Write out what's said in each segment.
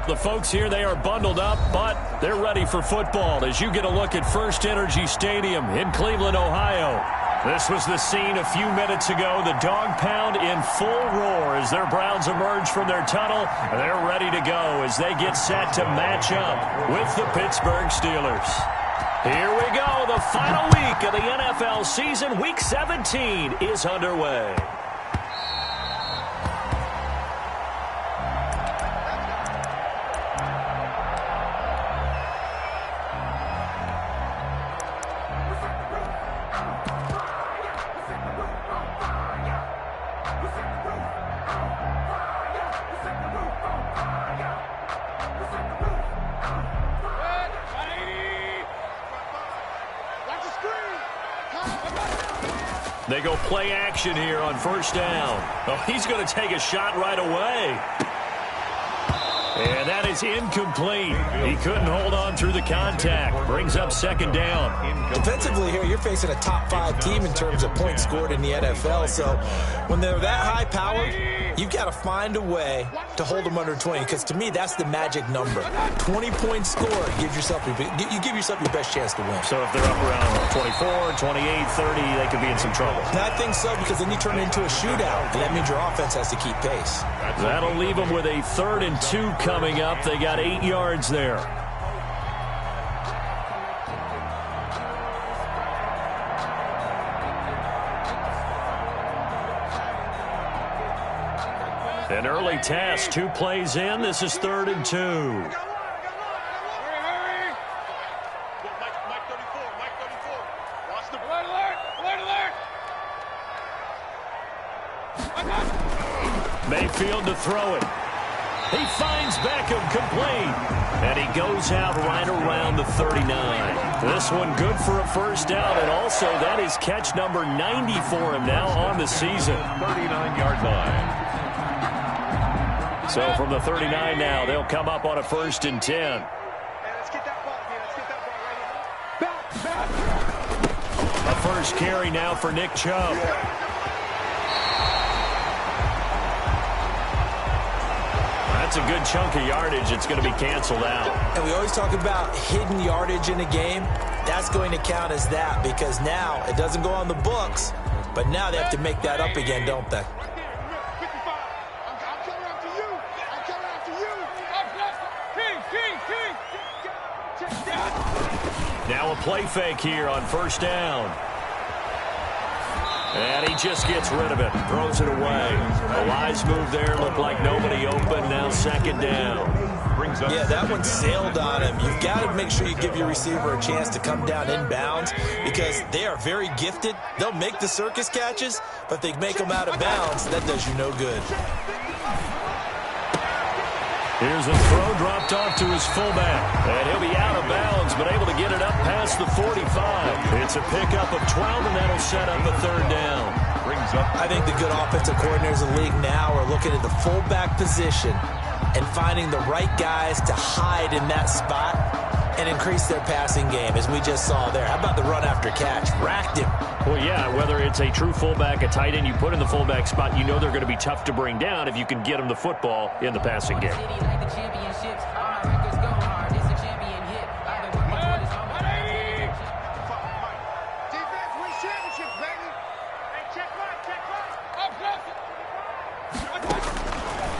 The folks here, they are bundled up, but they're ready for football as you get a look at First Energy Stadium in Cleveland, Ohio. This was the scene a few minutes ago. The dog pound in full roar as their Browns emerge from their tunnel. They're ready to go as they get set to match up with the Pittsburgh Steelers. Here we go. The final week of the NFL season. Week 17 is underway. They go play action here on first down. Oh, he's going to take a shot right away. And that is incomplete. He couldn't hold on through the contact. Brings up second down. Defensively here, you're facing a top-5 team in terms of points scored in the NFL. So when they're that high-powered, you've got to find a way to hold them under 20. Because to me, that's the magic number. 20-point score, you give yourself your best chance to win. So if they're up around 24, 28, 30, they could be in some trouble. And I think so, because then you turn it into a shootout. And that means your offense has to keep pace. That'll leave them with a 3rd and 2 coming up. They got 8 yards there. An early task, 2 plays in. This is 3rd and 2. Mayfield to throw it. He finds Beckham complete. And he goes out right around the 39. This one good for a first down. And also that is catch number 90 for him now on the season. 39-yard line. So from the 39 now, they'll come up on a 1st and 10. A first carry now for Nick Chubb. That's a good chunk of yardage. It's going to be canceled out. And we always talk about hidden yardage in a game. That's going to count as that because now it doesn't go on the books, but now they have to make that up again, don't they? Now a play fake here on first down. And he just gets rid of it, throws it away. A wise move there, looked like nobody open, now 2nd down. Yeah, that one sailed on him. You've got to make sure you give your receiver a chance to come down inbounds because they are very gifted. They'll make the circus catches, but if they make them out of bounds, that does you no good. Here's a throw dropped off to his fullback. And he'll be out of bounds, but able to get it up past the 45. It's a pickup of 12, and that'll set up a 3rd down. I think the good offensive coordinators in the league now are looking at the fullback position and finding the right guys to hide in that spot and increase their passing game, as we just saw there. How about the run after catch? Racked him. Well, yeah, whether it's a true fullback, a tight end you put in the fullback spot, you know they're going to be tough to bring down if you can get them the football in the passing game.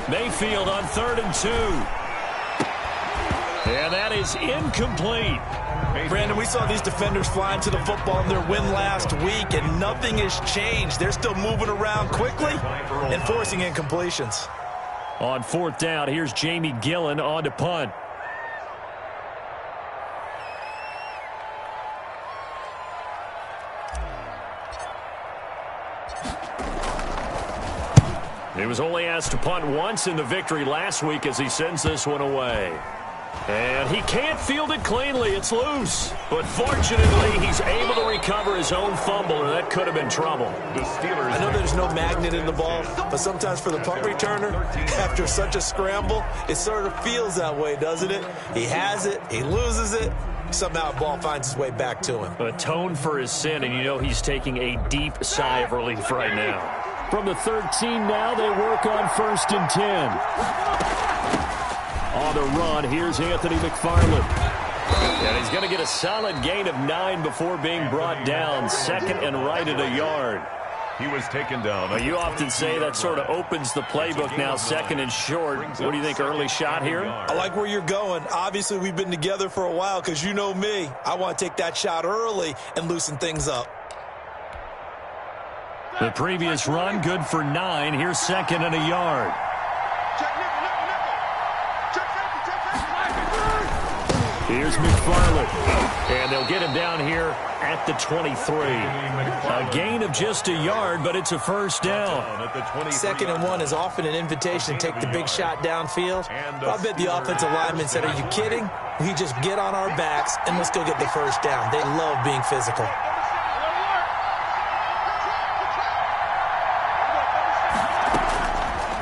Mayfield on 3rd and 2. And that is incomplete. Brandon, we saw these defenders flying to the football in their win last week, and nothing has changed. They're still moving around quickly and forcing incompletions. On 4th down, here's Jamie Gillen on to punt. He was only asked to punt once in the victory last week as he sends this one away. And he can't field it cleanly. It's loose. But fortunately, he's able to recover his own fumble, and that could have been trouble. The Steelers. I know there's no magnet in the ball, but sometimes for the punt returner, after such a scramble, it sort of feels that way, doesn't it? He has it, he loses it, somehow the ball finds its way back to him. Atone for his sin, and you know he's taking a deep sigh of relief right now. From the 13 now, they work on 1st and 10. On the run, here's Anthony McFarland. And he's going to get a solid gain of 9 before being brought down. Second and right at a yard. He was taken down. Well, you often say that sort of opens the playbook now, second and short. What do you think, early shot here? I like where you're going. Obviously, we've been together for a while because you know me. I want to take that shot early and loosen things up. The previous run, good for 9. Here's second and a yard. Here's McFarland. And they'll get him down here at the 23. A gain of just a yard, but it's a first down. Second and 1 is often an invitation to take the big shot downfield. I bet the offensive lineman said, are you kidding? We just get on our backs and let's go get the first down. They love being physical.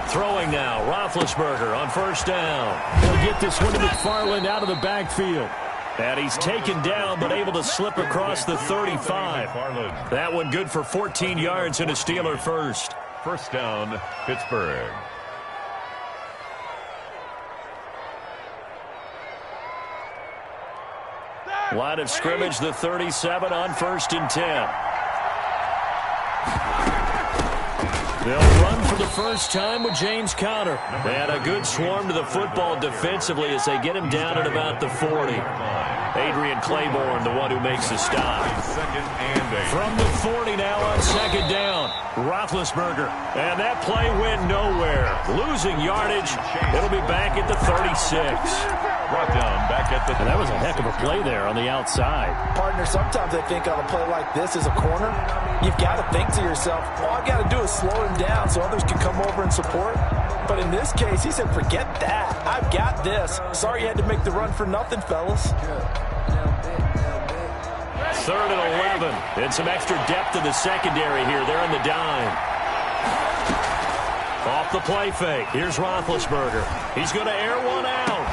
Throwing now, Roethlisberger on first down. He'll get this one to McFarland out of the backfield. And he's taken down, but able to slip across the 35. That one good for 14 yards and a Steeler first. First down, Pittsburgh. Line of scrimmage, the 37 on first and 10. They'll run for the first time with James Conner. And a good swarm to the football defensively as they get him down at about the 40. Adrian Claiborne, the one who makes the stop. From the 40 now on second down. Roethlisberger. And that play went nowhere. Losing yardage. It'll be back at the 36. Brought down back at the... And that was a heck of a play there on the outside. Partner, sometimes I think on a play like this as a corner, you've got to think to yourself, all I've got to do is slow him down so others can come over and support. But in this case, he said, forget that. I've got this. Sorry you had to make the run for nothing, fellas. Third and 11. And some extra depth in the secondary here. They're on the dime. Off the play fake. Here's Roethlisberger. He's going to air one out.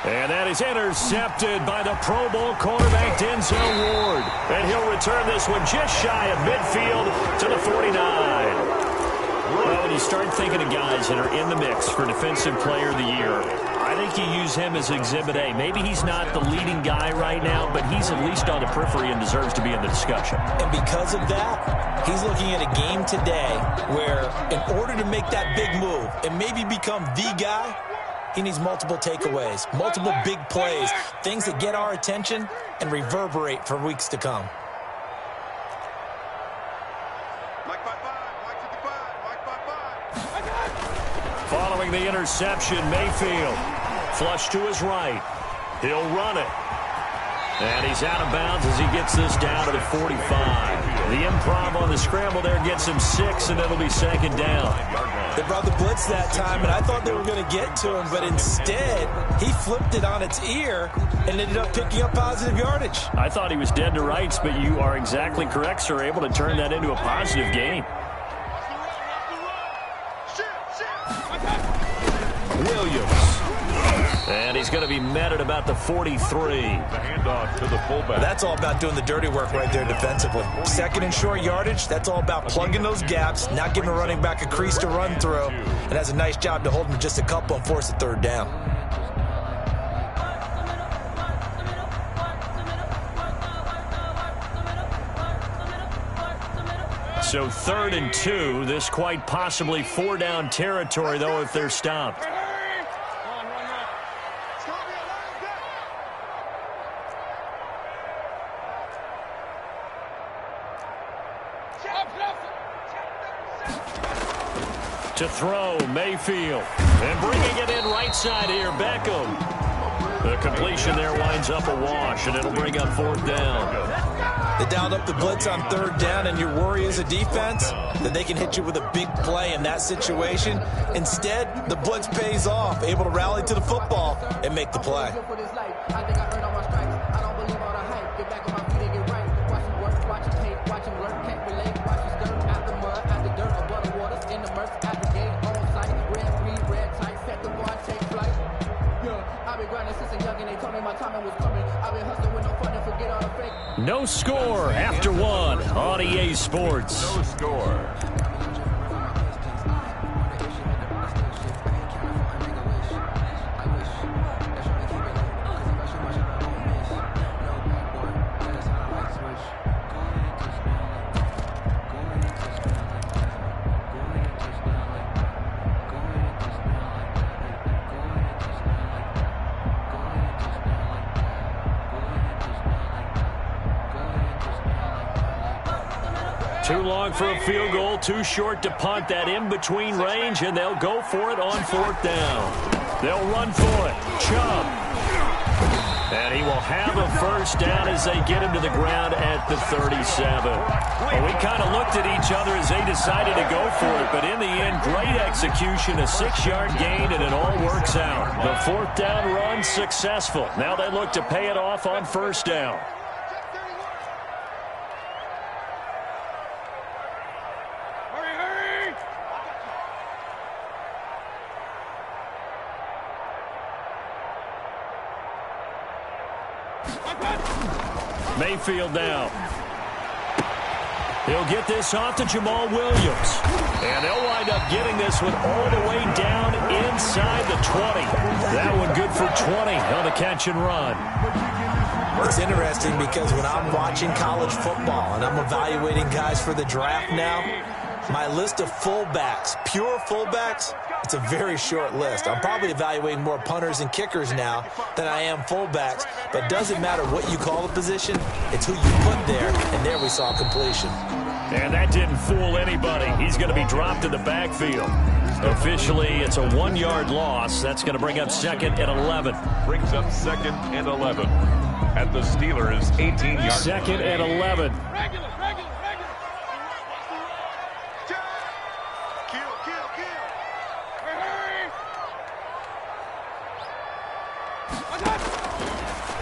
And that is intercepted by the Pro Bowl cornerback Denzel Ward. And he'll return this one just shy of midfield to the 49. Well, when you start thinking of guys that are in the mix for Defensive Player of the Year, I think you use him as Exhibit A. Maybe he's not the leading guy right now, but he's at least on the periphery and deserves to be in the discussion. And because of that, he's looking at a game today where in order to make that big move and maybe become the guy, he needs multiple takeaways, multiple big plays, things that get our attention and reverberate for weeks to come. Following the interception, Mayfield. Flush to his right. He'll run it. And he's out of bounds as he gets this down to the 45. The improv on the scramble there gets him 6, and it'll be second down. They brought the blitz that time, and I thought they were going to get to him, but instead, he flipped it on its ear and ended up picking up positive yardage. I thought he was dead to rights, but you are exactly correct, sir, able to turn that into a positive gain. Williams. And he's going to be met at about the 43. The handoff to the fullback. That's all about doing the dirty work right there defensively. Second and short yardage, that's all about plugging those gaps, not giving a running back a crease to run through, and has a nice job to hold him to just a couple and force a third down. So 3rd and 2, this quite possibly 4-down territory, though, if they're stopped. To throw, Mayfield. And bringing it in right side here, Beckham. The completion there winds up a wash, and it'll bring up 4th down. They dialed up the blitz on 3rd down, and your worry as a defense that they can hit you with a big play in that situation. Instead, the blitz pays off, able to rally to the football and make the play. No score after 1 on EA Sports. No score. Too long for a field goal, too short to punt. That in-between range, and they'll go for it on 4th down. They'll run for it. Chubb. And he will have a first down as they get him to the ground at the 37. Well, we kind of looked at each other as they decided to go for it, but in the end, great execution, a 6-yard gain, and it all works out. The 4th down run successful. Now they look to pay it off on 1st down. Mayfield now. He'll get this off to Jamal Williams. And they'll wind up getting this one all the way down inside the 20. That one good for 20 on the catch and run. It's interesting because when I'm watching college football and I'm evaluating guys for the draft now, my list of fullbacks, pure fullbacks, it's a very short list. I'm probably evaluating more punters and kickers now than I am fullbacks. But it doesn't matter what you call the position. It's who you put there. And there we saw completion. And that didn't fool anybody. He's going to be dropped in the backfield. Officially, it's a 1-yard loss. That's going to bring up 2nd and 11. Brings up 2nd and 11. At the Steelers' 18-yard. 2nd and 11.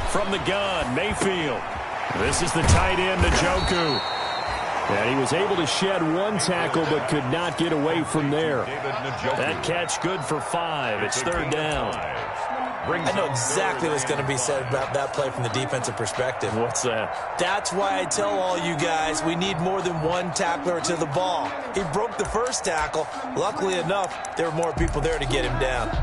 From the gun, Mayfield. This is the tight end, Njoku. And he was able to shed one tackle but could not get away from there. That catch good for 5. It's 3rd down. I know exactly what's going to be said about that play from the defensive perspective. What's that? That's why I tell all you guys we need more than one tackler to the ball. He broke the first tackle. Luckily enough, there were more people there to get him down.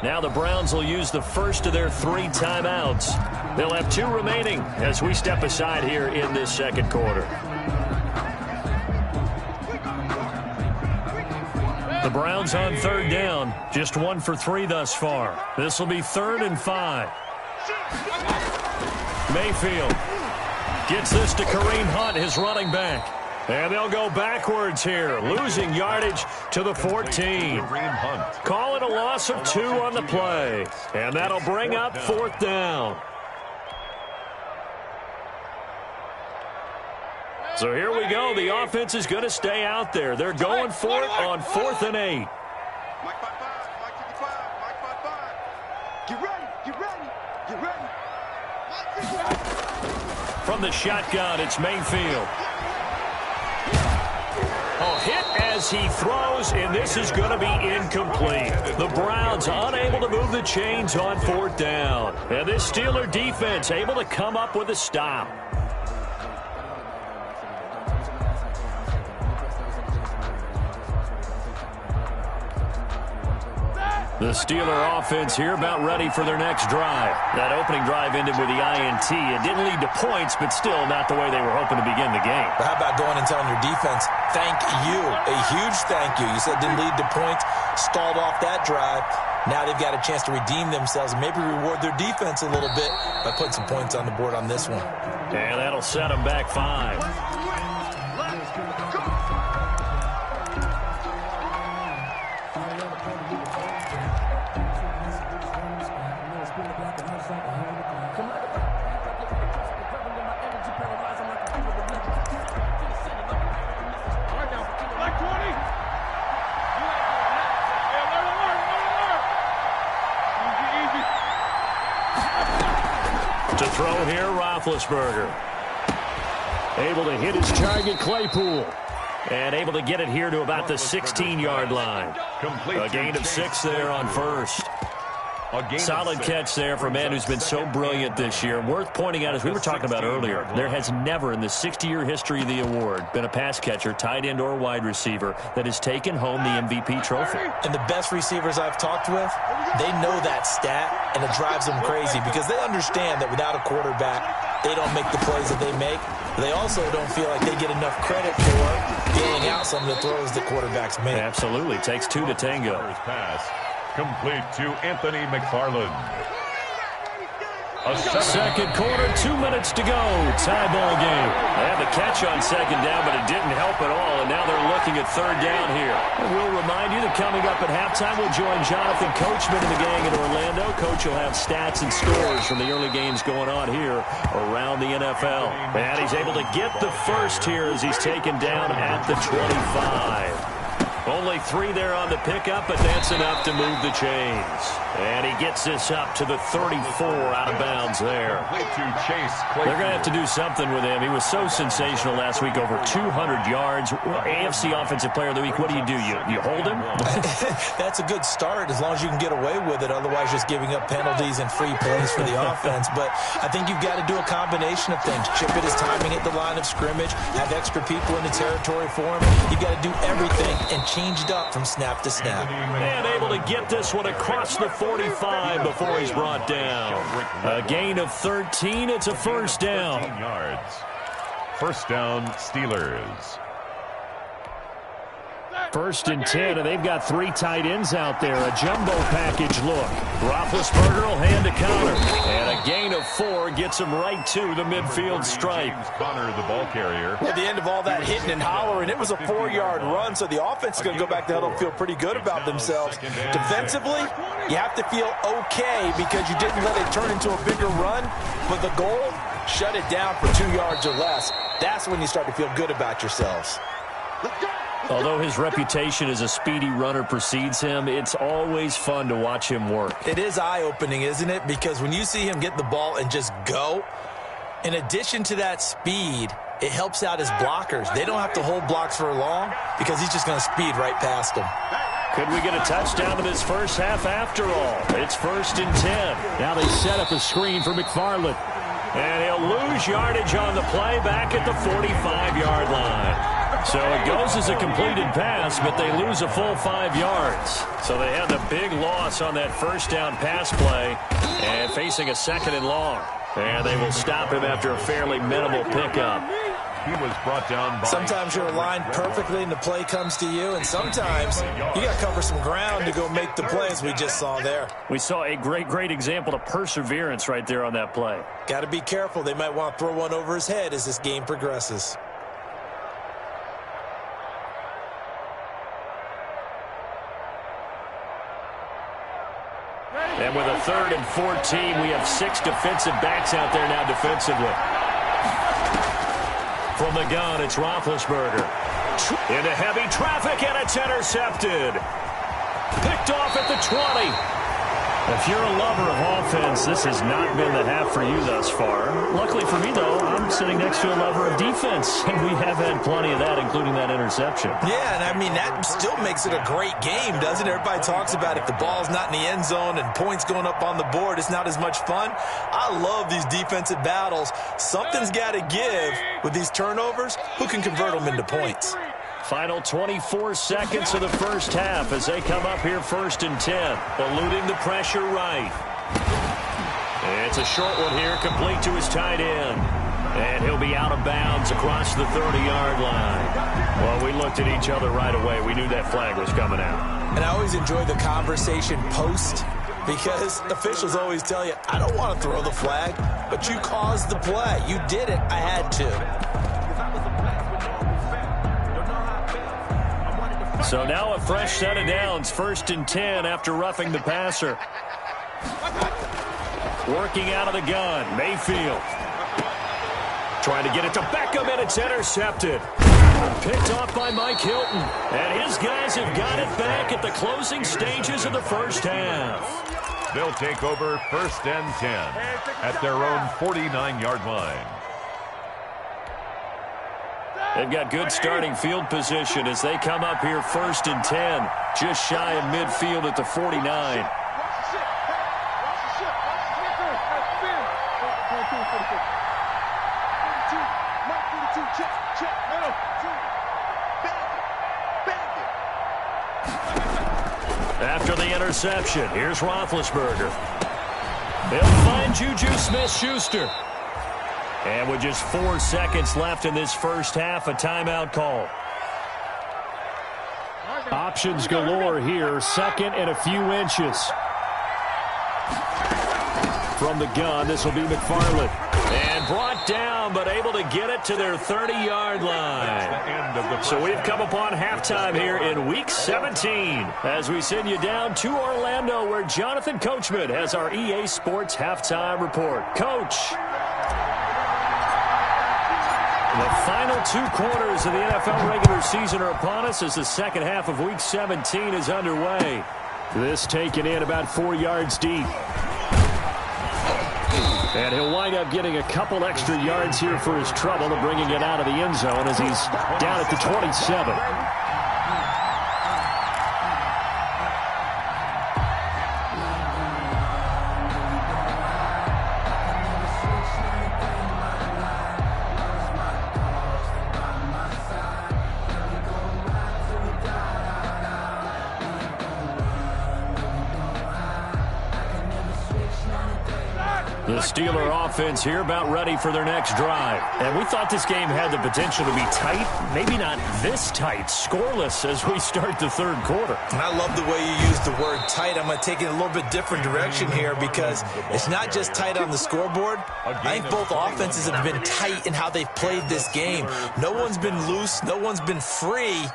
Now the Browns will use the first of their 3 timeouts. They'll have 2 remaining as we step aside here in this second quarter. The Browns on 3rd down, just 1 for 3 thus far. This will be 3rd and 5. Mayfield gets this to Kareem Hunt, his running back. And they'll go backwards here, losing yardage to the 14. Calling a loss of 2 on the play. And that'll bring up 4th down. So here we go. The offense is going to stay out there. They're going for it on 4th and 8. From the shotgun, it's Mayfield. Hit as he throws, and this is going to be incomplete. The Browns unable to move the chains on 4th down. And this Steeler defense able to come up with a stop. The Steeler offense here about ready for their next drive. That opening drive ended with the INT. It didn't lead to points, but still not the way they were hoping to begin the game. But how about going and telling your defense, thank you, a huge thank you. You said it didn't lead to points, stalled off that drive. Now they've got a chance to redeem themselves and maybe reward their defense a little bit by putting some points on the board on this one. And that'll set them back 5. To throw here, Roethlisberger. Able to hit his target, Claypool. And able to get it here to about the 16-yard line. A gain of 6 there on 1st. Solid catch there for a man who's been so brilliant this year. Worth pointing out, as we were talking about earlier, there has never in the 60-year history of the award been a pass catcher, tight end, or wide receiver that has taken home the MVP trophy. And the best receivers I've talked with, they know that stat, and it drives them crazy because they understand that without a quarterback, they don't make the plays that they make. They also don't feel like they get enough credit for dealing out some of the throws that quarterbacks make. Absolutely. Takes two to tango. Pass complete to Anthony McFarland. Second quarter, 2 minutes to go. Tie ball game. They had the catch on second down, but it didn't help at all, and now they're looking at third down here. And we'll remind you that coming up at halftime, we'll join Jonathan Coachman and the gang in Orlando. Coach will have stats and scores from the early games going on here around the NFL. And he's able to get the first here as he's taken down at the 25. Only 3 there on the pickup, but that's enough to move the chains. And he gets this up to the 34 out of bounds there. They're going to have to do something with him. He was so sensational last week, over 200 yards. AFC Offensive Player of the Week, what do? You hold him? That's a good start as long as you can get away with it. Otherwise, just giving up penalties and free plays for the offense. But I think you've got to do a combination of things. Chip it his timing at the line of scrimmage, have extra people in the territory for him. You've got to do everything and changed up from snap to snap. And able to get this one across the 45 before he's brought down. A gain of 13. It's a first down. Yards. First down, Steelers. First and 10, and they've got 3 tight ends out there. A jumbo package look. Roethlisberger will hand a counter. And a gain of 4 gets him right to the midfield stripe. Connor, the ball carrier. At the end of all that hitting and hollering, it was a 4-yard run, so the offense is going to go back to huddle and feel pretty good about themselves. Defensively, you have to feel okay because you didn't let it turn into a bigger run, but the goal, shut it down for 2 yards or less. That's when you start to feel good about yourselves. Although his reputation as a speedy runner precedes him, it's always fun to watch him work. It is eye-opening, isn't it? Because when you see him get the ball and just go, in addition to that speed, it helps out his blockers. They don't have to hold blocks for long because he's just going to speed right past them. Could we get a touchdown in this first half after all? It's first and 10. Now they set up a screen for McFarland. And he'll lose yardage on the play back at the 45-yard line. So it goes as a completed pass, but they lose a full 5 yards. So they had the big loss on that first down pass play and facing a second and long. And they will stop him after a fairly minimal pickup. He was brought down by... Sometimes you're aligned perfectly and the play comes to you, and sometimes you got to cover some ground to go make the plays we just saw there. We saw a great example of perseverance right there on that play. Got to be careful. They might want to throw one over his head as this game progresses. And with a 3rd and 14, we have 6 defensive backs out there now defensively. From the gun, it's Roethlisberger. Into heavy traffic, and it's intercepted. Picked off at the 20. If you're a lover of offense, this has not been the half for you thus far. Luckily for me, though, I'm sitting next to a lover of defense, and we have had plenty of that, including that interception. Yeah, and I mean, that still makes it a great game, doesn't it? Everybody talks about if the ball's not in the end zone and points going up on the board, it's not as much fun. I love these defensive battles. Something's got to give with these turnovers. Who can convert them into points? Final 24 seconds of the first half as they come up here first and 10. Eluding the pressure right. It's a short one here, complete to his tight end. And he'll be out of bounds across the 30-yard line. Well, we looked at each other right away. We knew that flag was coming out. And I always enjoy the conversation post because officials always tell you, I don't want to throw the flag, but you caused the play. You did it. I had to. So now a fresh set of downs, first and 10 after roughing the passer. Working out of the gun, Mayfield. Trying to get it to Beckham, and it's intercepted. Picked off by Mike Hilton. And his guys have got it back at the closing stages of the first half. They'll take over first and 10 at their own 49-yard line. They've got good starting field position as they come up here first and 10, just shy of midfield at the 49. After the interception, here's Roethlisberger. They'll find Juju Smith-Schuster. And with just 4 seconds left in this first half, a timeout call. Options galore here. Second and a few inches. From the gun, this will be McFarland. And brought down, but able to get it to their 30-yard line. So we've come upon halftime here in Week 17 as we send you down to Orlando, where Jonathan Coachman has our EA Sports Halftime Report. Coach. The final 2 quarters of the NFL regular season are upon us as the second half of Week 17 is underway. This taken in about 4 yards deep. And he'll wind up getting a couple extra yards here for his trouble and bringing it out of the end zone as he's down at the 27. The Steeler offense here about ready for their next drive. And we thought this game had the potential to be tight, maybe not this tight, scoreless as we start the third quarter. And I love the way you use the word tight. I'm going to take it a little bit different direction here because it's not just tight on the scoreboard. I think both offenses have been tight in how they've played this game. No one's been loose. No one's been free.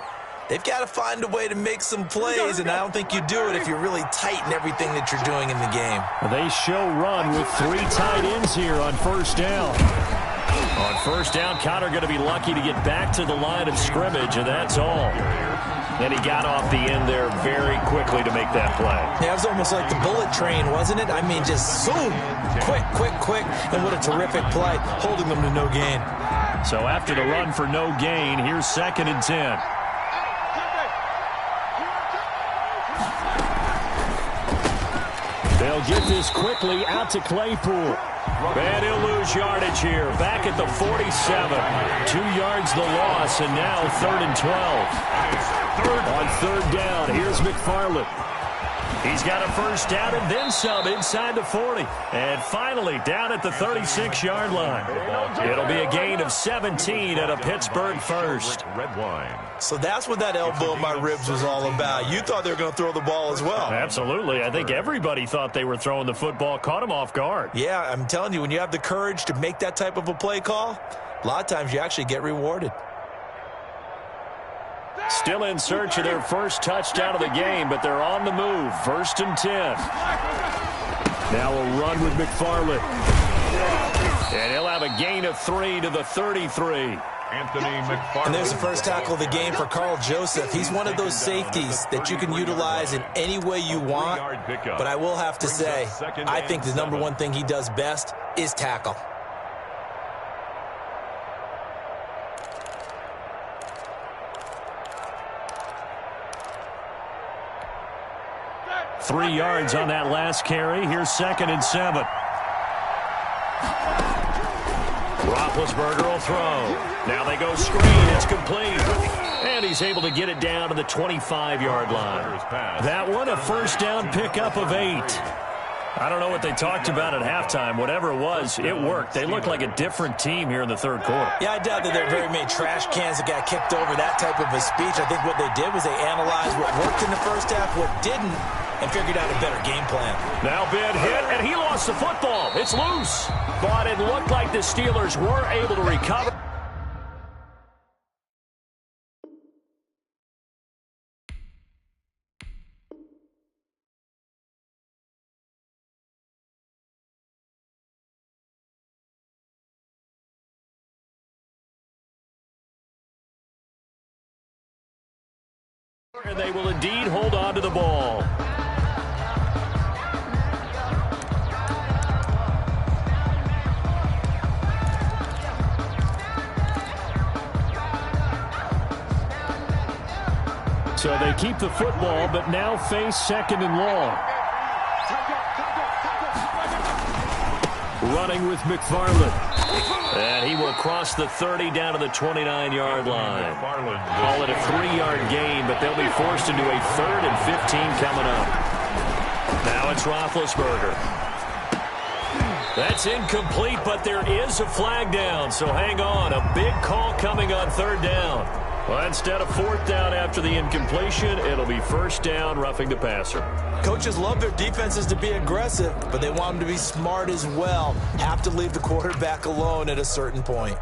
They've got to find a way to make some plays, and I don't think you do it if you're really tight in everything that you're doing in the game. They show run with 3 tight ends here on first down. On first down, Connor going to be lucky to get back to the line of scrimmage, and that's all. And he got off the end there very quickly to make that play. Yeah, it was almost like the bullet train, wasn't it? I mean, just zoom, quick, quick, quick, and what a terrific play, holding them to no gain. So after the run for no gain, here's 2nd and 10. They'll get this quickly out to Claypool. And he'll lose yardage here. Back at the 47. 2 yards the loss, and now 3rd and 12. On 3rd down, here's McFarland. He's got a first down and then some inside the 40. And finally down at the 36-yard line. It'll be a gain of 17 at a Pittsburgh first. Red wine. So that's what that elbow in my ribs was all about. You thought they were going to throw the ball as well. Absolutely. I think everybody thought they were throwing the football, caught him off guard. Yeah, I'm telling you, when you have the courage to make that type of a play call, a lot of times you actually get rewarded. Still in search of their first touchdown of the game, but they're on the move. 1st and 10. Now a run with McFarland. And he'll have a gain of 3 to the 33. Anthony McFarland. And there's the first tackle of the game for Carl Joseph. He's one of those safeties that you can utilize in any way you want. But I will have to say, I think the number one thing he does best is tackle. Three yards on that last carry. Here's 2nd and 7. Roethlisberger will throw. Now they go screen. It's complete. And he's able to get it down to the 25-yard line. That one, a first down pickup of 8. I don't know what they talked about at halftime. Whatever it was, it worked. They look like a different team here in the third quarter. Yeah, I doubt that there are very many trash cans that got kicked over, that type of a speech. I think what they did was they analyzed what worked in the first half, what didn't, and figured out a better game plan. Now Ben hit, and he lost the football. It's loose. But it looked like the Steelers were able to recover. And they will indeed hold on to the ball. So they keep the football, but now face 2nd and long. Running with McFarland. And he will cross the 30 down to the 29-yard line. Call it a 3-yard gain, but they'll be forced into a 3rd and 15 coming up. Now it's Roethlisberger. That's incomplete, but there is a flag down, so hang on. A big call coming on third down. Well, instead of fourth down after the incompletion, it'll be first down, roughing the passer. Coaches love their defenses to be aggressive, but they want them to be smart as well. Have to leave the quarterback alone at a certain point.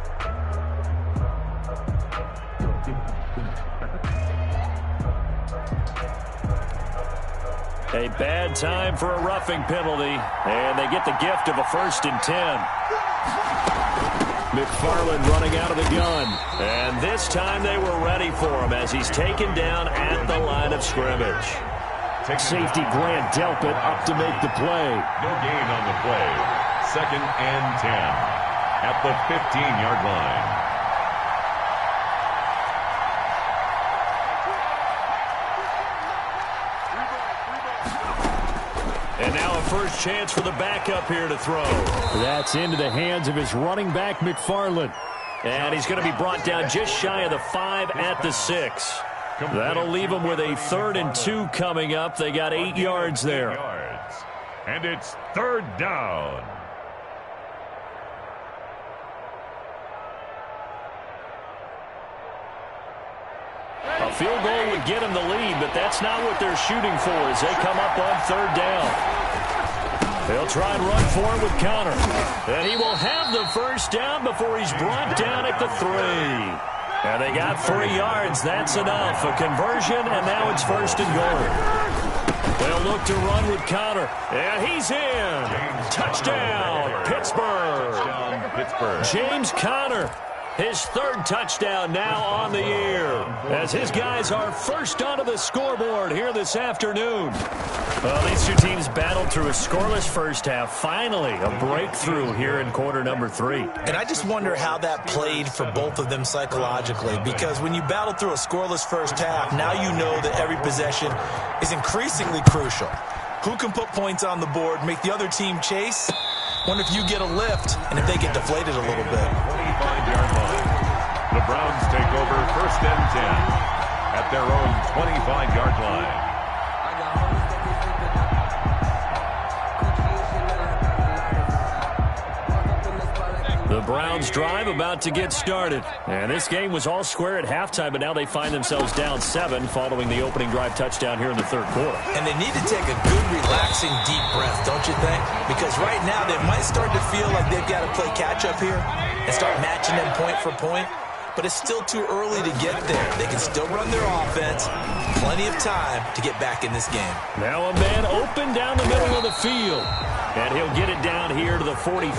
A bad time for a roughing penalty, and they get the gift of a 1st and 10. McFarland running out of the gun, and this time they were ready for him as he's taken down at the line of scrimmage. Safety Grant Delpit up to make the play. No gain on the play. 2nd and 10 at the 15-yard line. And now a first chance for the backup here to throw. That's into the hands of his running back, McFarland. And he's going to be brought down just shy of the 5 at the 6. That'll leave him with a 3rd and 2 coming up. They got 8 yards there. And it's 3rd down. A field goal would get him the lead, but that's not what they're shooting for as they come up on 3rd down. They'll try and run for it with Connor. And he will have the first down before he's brought down at the 3. And they got 3 yards. That's enough. A conversion, and now it's 1st and goal. They'll look to run with Connor. And he's in. Touchdown, Pittsburgh. Touchdown, Pittsburgh. James Conner. His 3rd touchdown now on the year as his guys are first onto the scoreboard here this afternoon. Well, these two teams battled through a scoreless first half. Finally, a breakthrough here in quarter number 3. And I just wonder how that played for both of them psychologically, because when you battle through a scoreless first half, now you know that every possession is increasingly crucial. Who can put points on the board, make the other team chase? Wonder if you get a lift and if they get deflated a little bit. 25-yard line. The Browns take over 1st and 10 at their own 25-yard line. The Browns drive about to get started. And this game was all square at halftime, but now they find themselves down 7 following the opening drive touchdown here in the 3rd quarter. And they need to take a good, relaxing, deep breath, don't you think? Because right now they might start to feel like they've got to play catch-up here and start matching them point for point. But it's still too early to get there. They can still run their offense. Plenty of time to get back in this game. Now a man open down the middle of the field. And he'll get it down here to the 43.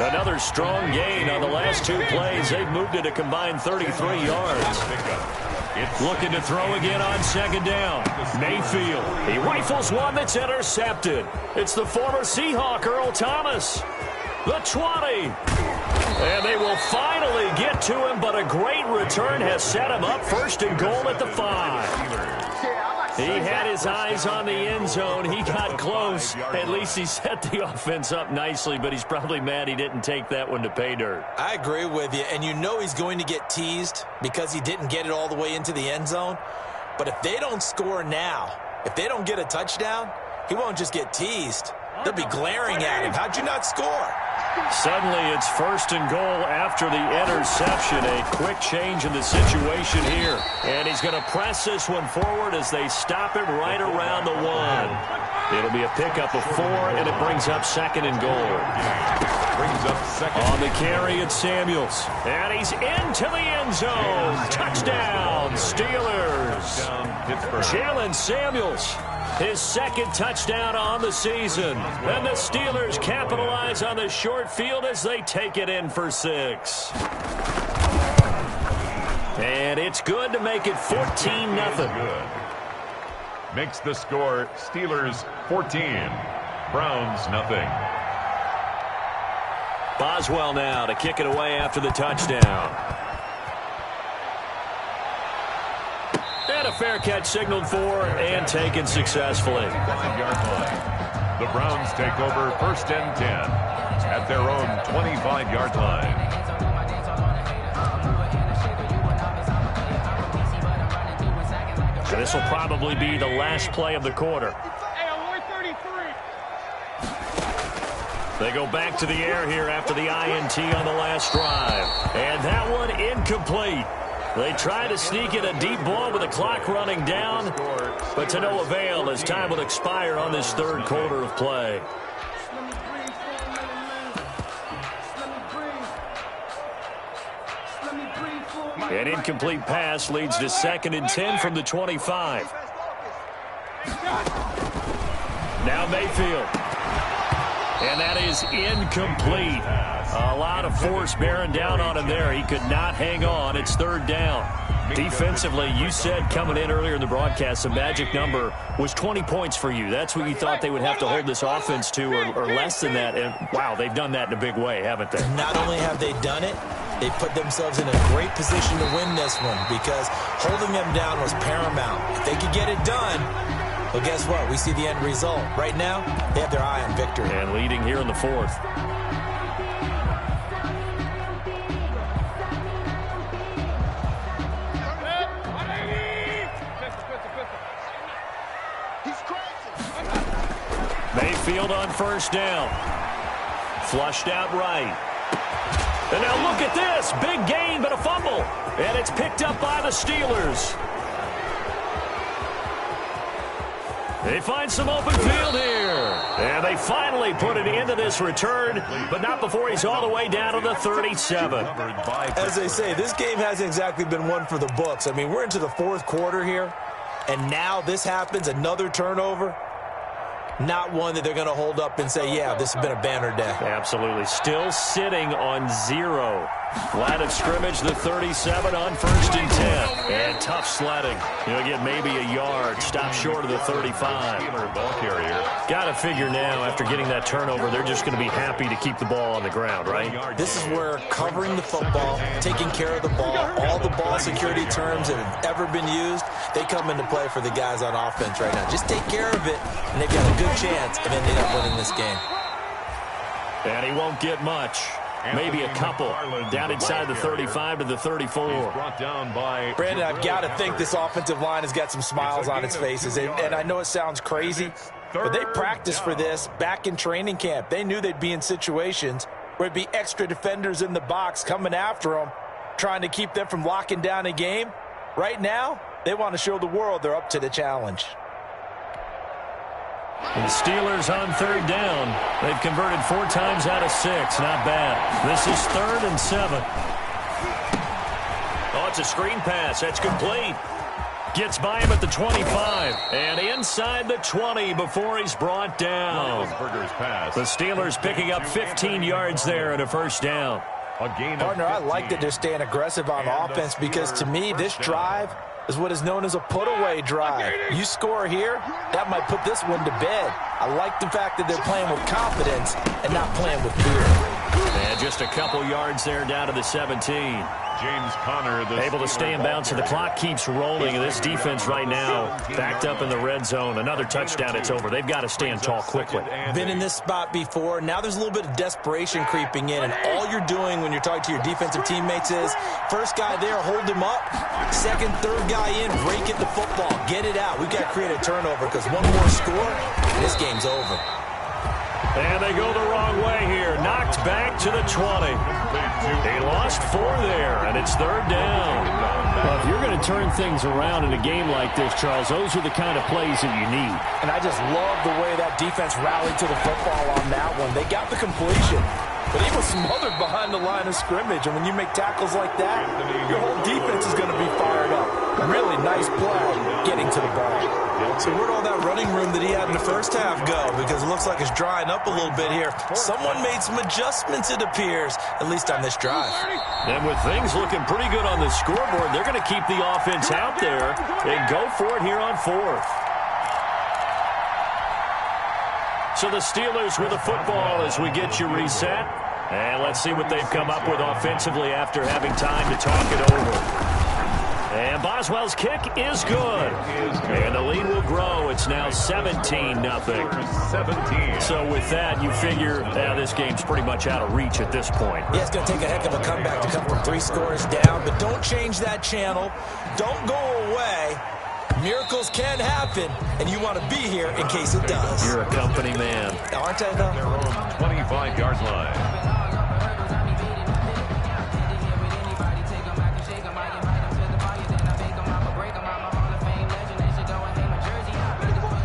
Another strong gain on the last 2 plays. They've moved it a combined 33 yards. Looking to throw again on 2nd down. Mayfield. He rifles one that's intercepted. It's the former Seahawk, Earl Thomas. The 20. And they will finally get to him, but a great return has set him up 1st and goal at the 5. He had his eyes on the end zone. He got close. At least he set the offense up nicely, but he's probably mad he didn't take that one to pay dirt. I agree with you, and you know he's going to get teased because he didn't get it all the way into the end zone. But if they don't score now, if they don't get a touchdown, he won't just get teased. They'll be glaring at him. How'd you not score? Suddenly it's 1st and goal after the interception. A quick change in the situation here. And he's going to press this one forward as they stop it right around the 1. It'll be a pickup of 4, and it brings up 2nd and goal. Brings up 2nd. On the carry, it's Samuels. And he's into the end zone. Touchdown, Steelers. Touchdown, Pittsburgh. Jalen Samuels. His 2nd touchdown on the season. And the Steelers capitalize on the short field as they take it in for 6. And it's good to make it 14-0. Makes the score Steelers 14, Browns nothing. Boswell now to kick it away after the touchdown. And a fair catch signaled for and taken successfully. 5-yard line. The Browns take over 1st and 10 at their own 25-yard line. So this will probably be the last play of the quarter. They go back to the air here after the INT on the last drive. And that one incomplete. They try to sneak in a deep ball with the clock running down, but to no avail as time will expire on this third quarter of play. An incomplete pass leads to 2nd and 10 from the 25. Now Mayfield. And that is incomplete. A lot of force bearing down on him there. He could not hang on. It's 3rd down. Defensively, you said coming in earlier in the broadcast, the magic number was 20 points for you. That's what you thought they would have to hold this offense to, or less than that. And, wow, they've done that in a big way, haven't they? Not only have they done it, they put themselves in a great position to win this one because holding them down was paramount. If they could get it done, well, guess what? We see the end result. Right now, they have their eye on victory. And leading here in the 4th. Mayfield on 1st down. Flushed out right. And now look at this. Big gain, but a fumble. And it's picked up by the Steelers. They find some open field here. And they finally put it into this return, but not before he's all the way down to the 37. As they say, this game hasn't exactly been one for the books. I mean, we're into the 4th quarter here, and now this happens, another turnover. Not one that they're going to hold up and say, yeah, this has been a banner day. Absolutely. Still sitting on 0. Line of scrimmage, the 37 on 1st and 10. And tough sledding. You'll get maybe a yard. Stop short of the 35. Got to figure now, after getting that turnover, they're just going to be happy to keep the ball on the ground, right? This is where covering the football, taking care of the ball, all the ball security terms that have ever been used, they come into play for the guys on offense right now. Just take care of it, and they've got a good chance of ending up winning this game. And he won't get much. Maybe a couple. Down inside the 35 to the 34. Brandon, I've got to think this offensive line has got some smiles on its faces. And I know it sounds crazy, but they practiced for this back in training camp. They knew they'd be in situations where it'd be extra defenders in the box coming after them, trying to keep them from locking down a game. Right now, they want to show the world they're up to the challenge. And the Steelers on 3rd down. They've converted 4 times out of 6. Not bad. This is 3rd and 7. Oh, it's a screen pass. That's complete. Gets by him at the 25. And inside the 20 before he's brought down. The Steelers picking up 15 yards there and a 1st down. Partner, I like that they're staying aggressive on offense because, to me, this drive is what is known as a put-away drive. You score here, that might put this one to bed. I like the fact that they're playing with confidence and not playing with fear. And just a couple yards there down to the 17. James Conner, able to stay in bounds, so the clock keeps rolling. And this defense right now backed up in the red zone. Another touchdown, it's over. They've got to stand tall quickly. Been in this spot before. Now there's a little bit of desperation creeping in, and all you're doing when you're talking to your defensive teammates is first guy there, hold him up. Second, third guy in, break it the football. Get it out. We've got to create a turnover because one more score, this game's over. And they go the wrong way here. Knocked back to the 20. They lost 4 there, and it's 3rd down. Well, if you're going to turn things around in a game like this, Charles, those are the kind of plays that you need. And I just love the way that defense rallied to the football on that one. They got the completion, but he was smothered behind the line of scrimmage. And when you make tackles like that, your whole defense is going to be fired up. Really nice play getting to the ball. So where'd all that running room that he had in the first half go? Because it looks like it's drying up a little bit here. Someone made some adjustments, it appears, at least on this drive. And with things looking pretty good on the scoreboard, they're going to keep the offense out there and go for it here on 4th. So the Steelers with the football as we get you reset. And let's see what they've come up with offensively after having time to talk it over. And Boswell's kick is good. And the lead will grow. It's now 17-0. So with that, you figure this game's pretty much out of reach at this point. Yeah, it's going to take a heck of a comeback to come from 3 scores down. But don't change that channel. Don't go away. Miracles can happen, and you want to be here in case it does. You're a company man. Aren't I, though? Their own 25-yard line.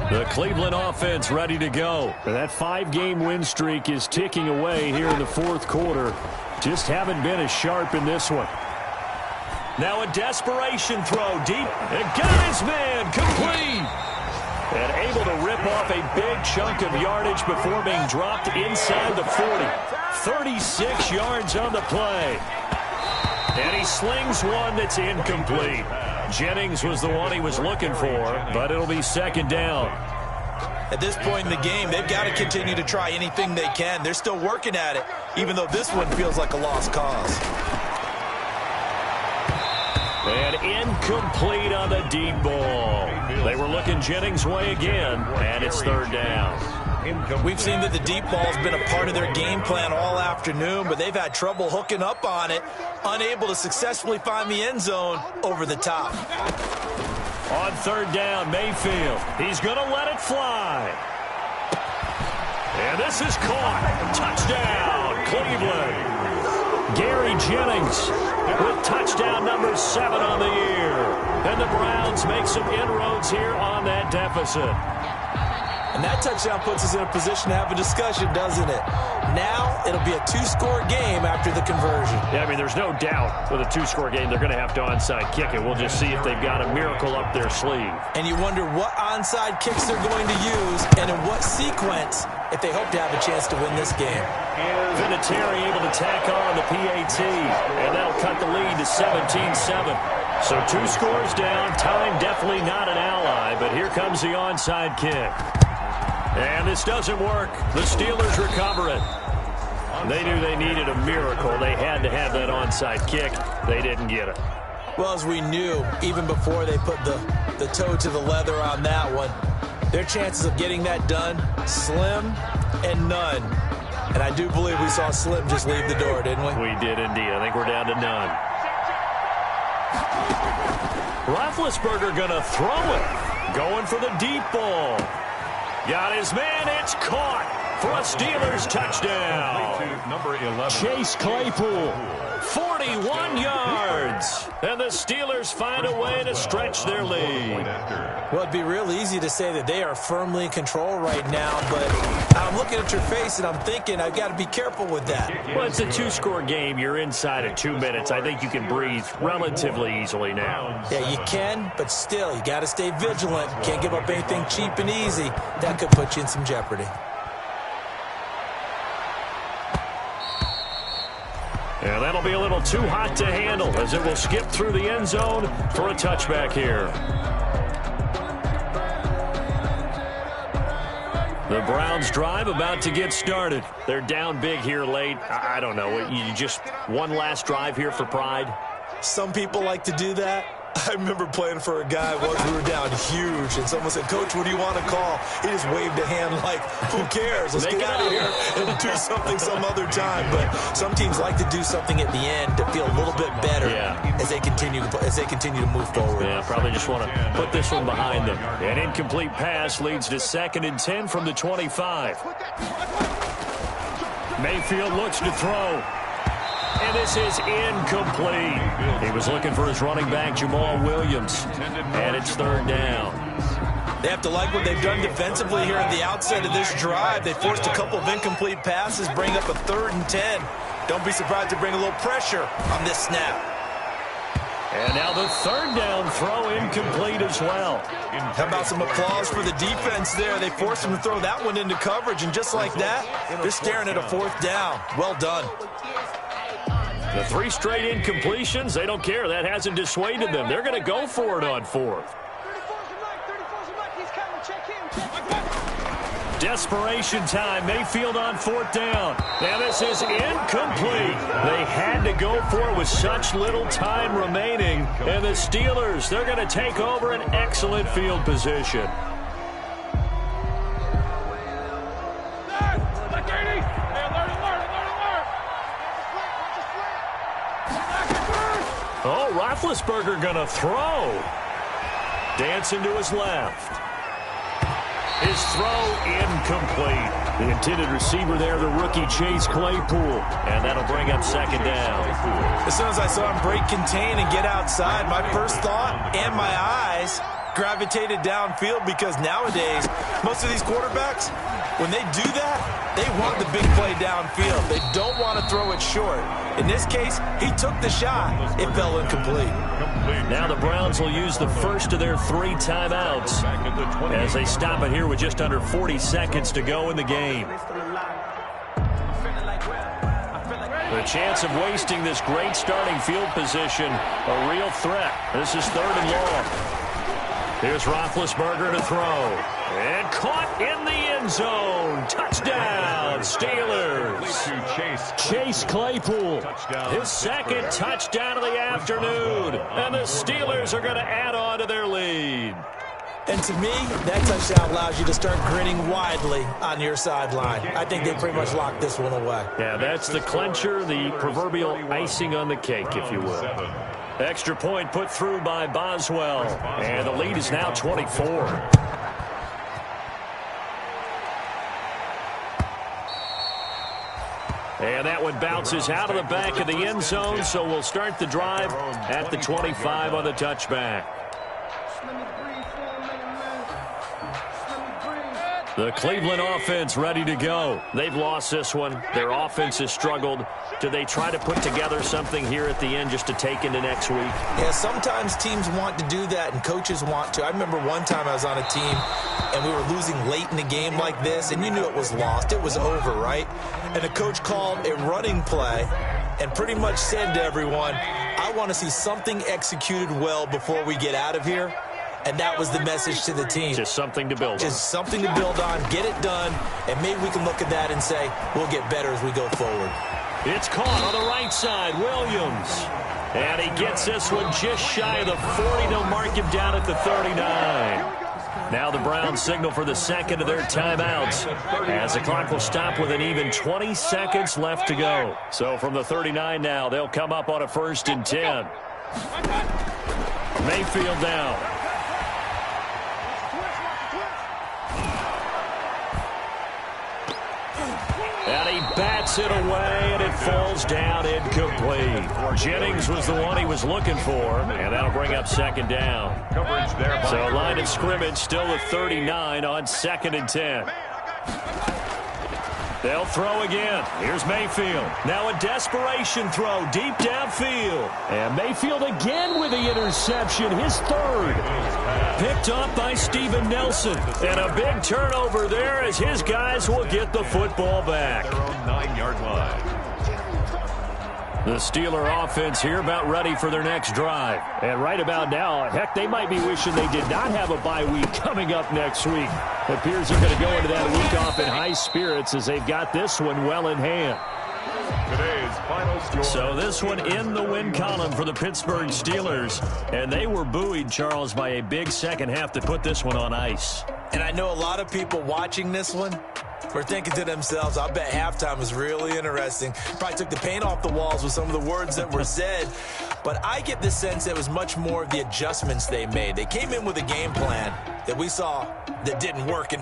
The Cleveland offense ready to go. That 5-game win streak is ticking away here in the fourth quarter. Just haven't been as sharp in this one. Now a desperation throw deep. And got his man complete. And able to rip off a big chunk of yardage before being dropped inside the 40. 36 yards on the play. And he slings one that's incomplete. Jennings was the one he was looking for, but it'll be second down. At this point in the game, they've got to continue to try anything they can. They're still working at it, even though this one feels like a lost cause. And incomplete on the deep ball. They were looking Jennings' way again, and it's third down. We've seen that the deep ball's been a part of their game plan all afternoon, but they've had trouble hooking up on it, unable to successfully find the end zone over the top. On third down, Mayfield. He's going to let it fly. And this is caught. Touchdown, Cleveland. Gary Jennings with touchdown number 7 on the year. And the Browns make some inroads here on that deficit. And that touchdown puts us in a position to have a discussion, doesn't it? Now it'll be a 2-score game after the conversion. Yeah, I mean, there's no doubt with a 2-score game they're going to have to onside kick it. We'll just see if they've got a miracle up their sleeve. And you wonder what onside kicks they're going to use and in what sequence if they hope to have a chance to win this game. Vinatieri able to tack on the PAT, and that'll cut the lead to 17-7. So 2 scores down. Time definitely not an ally, but here comes the onside kick. And this doesn't work. The Steelers recover it. They knew they needed a miracle. They had to have that onside kick. They didn't get it. Well, as we knew, even before they put the toe to the leather on that one, their chances of getting that done, slim and none. And I do believe we saw Slim just leave the door, didn't we? We did indeed. I think we're down to none. Roethlisberger going to throw it. Going for the deep ball. Got his man. It's caught for a Steelers touchdown. Number 11. Chase Claypool, 41 yards. And the Steelers find a way to stretch their lead. Well, it'd be real easy to say that they are firmly in control right now, but I'm looking at your face and I'm thinking I've got to be careful with that. Well, it's a 2-score game. You're inside of 2 minutes. I think you can breathe relatively easily now. Yeah, you can, but still, you got to stay vigilant. Can't give up anything cheap and easy. That could put you in some jeopardy. And that'll be a little too hot to handle as it will skip through the end zone for a touchback here. The Browns drive about to get started. They're down big here late. I don't know. You just one last drive here for pride? Some people like to do that. I remember playing for a guy once we were down huge, and someone said, "Coach, what do you want to call?" He just waved a hand like, who cares? Let's get out of here and do something some other time. But some teams like to do something at the end to feel a little bit better as they continue to move forward. Yeah, probably just want to put this one behind them. An incomplete pass leads to 2nd and 10 from the 25. Mayfield looks to throw. And this is incomplete. He was looking for his running back, Jamal Williams. And it's 3rd down. They have to like what they've done defensively here at the outset of this drive. They forced a couple of incomplete passes, bring up a 3rd and 10. Don't be surprised to bring a little pressure on this snap. And now the 3rd down throw incomplete as well. How about some applause for the defense there? They forced him to throw that one into coverage, and just like that, they're staring at a 4th down. Well done. The 3 straight incompletions, they don't care. That hasn't dissuaded them. They're going to go for it on 4th. Desperation time. Mayfield on 4th down. Now this is incomplete. They had to go for it with such little time remaining. And the Steelers, they're going to take over an excellent field position. Oh, Roethlisberger going to throw. Dancing to his left. His throw incomplete. The intended receiver there, the rookie Chase Claypool. And that'll bring up second down. As soon as I saw him break contain and get outside, my first thought and my eyes gravitated downfield, because nowadays, most of these quarterbacks, when they do that, they want the big play downfield. They don't want to throw it short. In this case, he took the shot. It fell incomplete. Now the Browns will use the first of their 3 timeouts as they stop it here with just under 40 seconds to go in the game. The chance of wasting this great starting field position, a real threat. This is 3rd and long. Here's Roethlisberger to throw. And caught in the end zone. Touchdown, Steelers. Chase Claypool, his second touchdown of the afternoon. And the Steelers are going to add on to their lead. And to me, that touchdown allows you to start grinning widely on your sideline. I think they pretty much locked this one away. Yeah, that's the clincher, the proverbial icing on the cake, if you will. Extra point put through by Boswell. And the lead is now 24. And that one bounces out of the back of the end zone, so we'll start the drive at the 25 on the touchback. The Cleveland offense ready to go. They've lost this one. Their offense has struggled. Do they try to put together something here at the end just to take into next week? Yeah, sometimes teams want to do that and coaches want to. I remember one time I was on a team and we were losing late in the game like this, and you knew it was lost. It was over, right? And the coach called a running play and pretty much said to everyone, I want to see something executed well before we get out of here. And that was the message to the team. Just something to build on. Just something to build on, get it done, and maybe we can look at that and say, we'll get better as we go forward. It's caught on the right side, Williams. And he gets this one just shy of the 40. They'll mark him down at the 39. Now the Browns signal for the second of their timeouts, as the clock will stop with an even 20 seconds left to go. So from the 39 now, they'll come up on a 1st and 10. Mayfield down. And he bats it away, and it falls down incomplete. Jennings was the one he was looking for, and that'll bring up second down. Coverage there. So line of scrimmage still at 39 on 2nd and 10. They'll throw again. Here's Mayfield. Now a desperation throw deep downfield. And Mayfield again with the interception, his 3rd. Picked up by Steven Nelson. And a big turnover there as his guys will get the football back. Their own 9-yard line. The Steeler offense here about ready for their next drive. And right about now, heck, they might be wishing they did not have a bye week coming up next week. It appears they're going to go into that week off in high spirits as they've got this one well in hand. Today's final score. So this one in the win column for the Pittsburgh Steelers. And they were buoyed, Charles, by a big second half to put this one on ice. And I know a lot of people watching this one were thinking to themselves, I bet halftime was really interesting. Probably took the paint off the walls with some of the words that were said. But I get the sense that it was much more of the adjustments they made. They came in with a game plan that we saw that didn't work.